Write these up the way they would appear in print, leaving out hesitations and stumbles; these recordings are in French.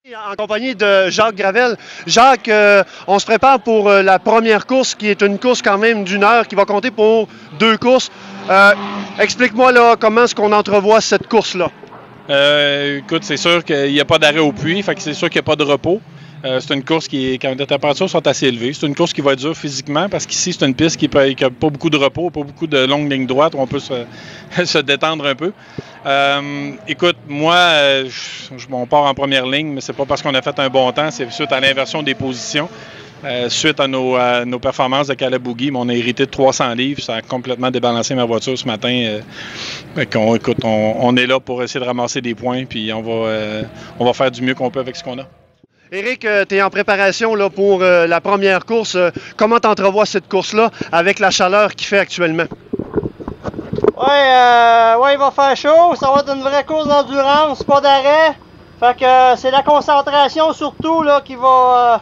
En compagnie de Jacques Gravel. Jacques, on se prépare pour la première course, qui est une course quand même d'1 heure, qui va compter pour 2 courses. Explique-moi là, comment est-ce qu'on entrevoit cette course-là? Écoute, c'est sûr qu'il n'y a pas d'arrêt au puits, fait que c'est sûr qu'il n'y a pas de repos. C'est une course quand les températures sont assez élevées. C'est une course qui va être dure physiquement parce qu'ici, c'est une piste qui n'a pas beaucoup de repos, pas beaucoup de longues lignes droites où on peut se détendre un peu. Écoute, moi, on part en première ligne, mais c'est pas parce qu'on a fait un bon temps, c'est suite à l'inversion des positions. Suite à nos performances de Calaboogie, on a hérité de 300 livres. Ça a complètement débalancé ma voiture ce matin. On est là pour essayer de ramasser des points, puis on va faire du mieux qu'on peut avec ce qu'on a. Éric, tu es en préparation là, pour la première course. Comment tu entrevois cette course-là avec la chaleur qu'il fait actuellement? Ouais, il va faire chaud. Ça va être une vraie course d'endurance, pas d'arrêt. Fait que c'est la concentration surtout là, qui va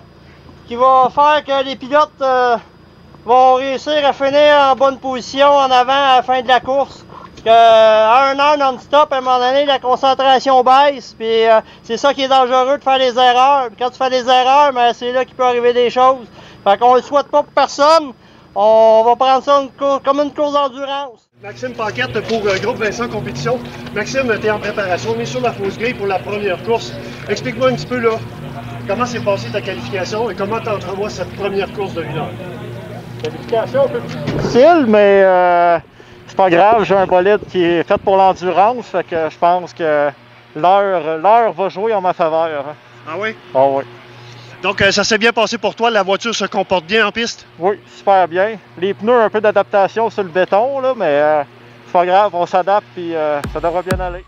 faire que les pilotes vont réussir à finir en bonne position en avant à la fin de la course. À 1 heure non-stop, à un moment donné, la concentration baisse, puis c'est ça qui est dangereux de faire des erreurs. Puis quand tu fais des erreurs, c'est là qu'il peut arriver des choses. Fait qu'on le souhaite pas pour personne. On va prendre ça comme une course d'endurance. Maxime Paquette pour Groupe Vincent Compétition. Maxime, tu es en préparation, on est sur la fausse grille pour la première course. Explique-moi un petit peu là, comment s'est passée ta qualification et comment tu entrevois cette première course de 1 heure? Qualification un peu plus difficile, mais c'est pas grave, j'ai un bolide qui est fait pour l'endurance, fait que je pense que l'heure va jouer en ma faveur. Hein. Ah oui? Ah oui. Donc ça s'est bien passé pour toi, la voiture se comporte bien en piste? Oui, super bien. Les pneus, un peu d'adaptation sur le béton, là, mais c'est pas grave, on s'adapte et ça devrait bien aller.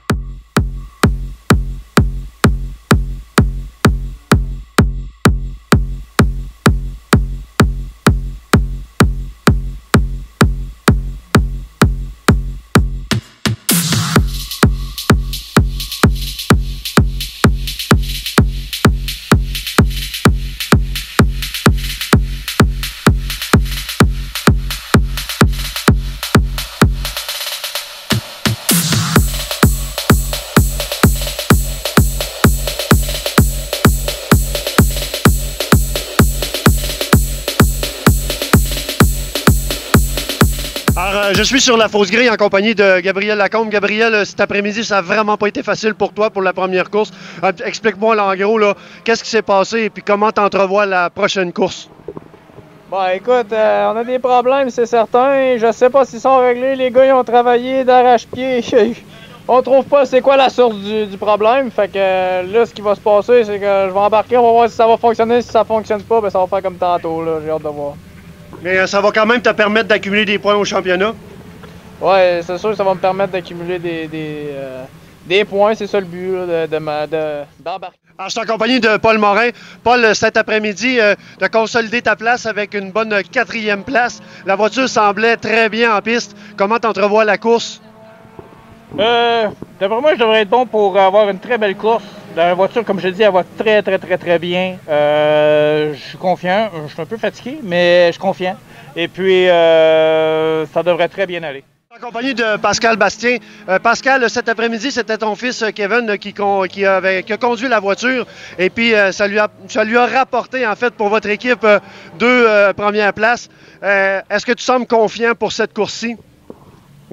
Alors, je suis sur la fausse grille en compagnie de Gabriel Lacombe. Gabriel, cet après-midi, ça n'a vraiment pas été facile pour toi pour la première course. Explique-moi là, en gros, là, qu'est-ce qui s'est passé et puis comment tu entrevois la prochaine course? Bon, écoute, on a des problèmes, c'est certain. Je sais pas s'ils sont réglés. Les gars, ils ont travaillé d'arrache-pied. On trouve pas c'est quoi la source du problème. Fait que là, ce qui va se passer, c'est que je vais embarquer, on va voir si ça va fonctionner. Si ça fonctionne pas, ben ça va faire comme tantôt, là. J'ai hâte de voir. Mais ça va quand même te permettre d'accumuler des points au championnat? Ouais, c'est sûr que ça va me permettre d'accumuler des points. C'est ça le but, là, d'embarquer. Alors, je suis en compagnie de Paul Morin. Paul, cet après-midi, tu as consolidé ta place avec une bonne 4e place. La voiture semblait très bien en piste. Comment tu entrevois la course? D'après moi, je devrais être bon pour avoir une très belle course. La voiture, comme je l'ai dit, elle va très bien. Je suis confiant. Je suis un peu fatigué, mais je suis confiant. Et puis, ça devrait très bien aller. En compagnie de Pascal Bastien. Pascal, cet après-midi, c'était ton fils Kevin qui a conduit la voiture. Et puis, ça lui a rapporté, en fait, pour votre équipe, 2 premières places. Est-ce que tu sembles confiant pour cette course-ci?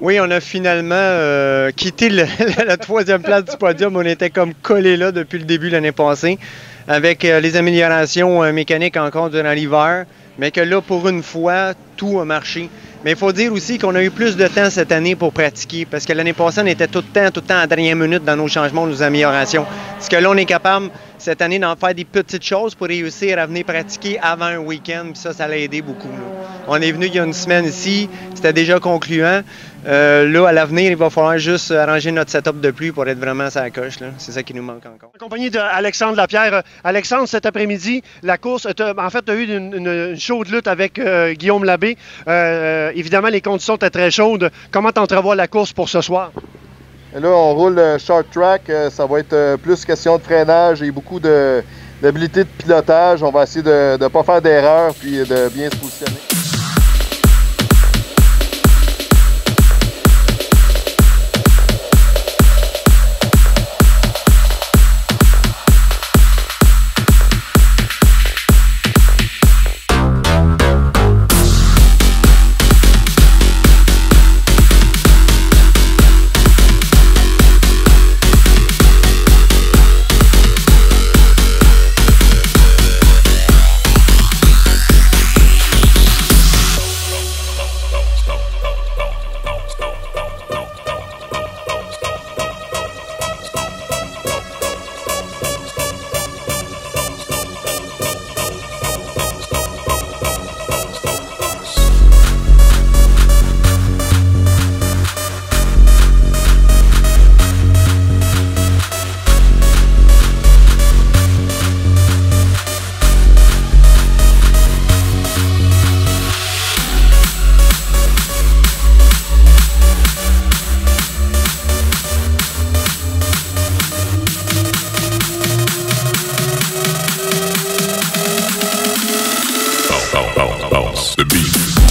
Oui, on a finalement quitté la 3e place du podium. On était comme collés là depuis le début de l'année passée, avec les améliorations mécaniques encore durant l'hiver, mais que là, pour une fois, tout a marché. Mais il faut dire aussi qu'on a eu plus de temps cette année pour pratiquer, parce que l'année passée, on était tout le temps à la dernière minute dans nos changements, nos améliorations. Parce que là, on est capable, cette année, d'en faire des petites choses pour réussir à venir pratiquer avant un week-end, puis ça l'a aidé beaucoup. Là. On est venu il y a une semaine ici, c'était déjà concluant. Là, à l'avenir, il va falloir juste arranger notre setup de pluie pour être vraiment sur la coche. C'est ça qui nous manque encore. En compagnie d'Alexandre Lapierre. Alexandre, cet après-midi, la course, en fait, tu as eu une chaude lutte avec Guillaume Labbé. Évidemment, les conditions étaient très chaudes. Comment tu entrevois la course pour ce soir? Et là, on roule short track. Ça va être plus question de freinage et beaucoup d'habilité de pilotage. On va essayer de ne pas faire d'erreur puis de bien se positionner. beat.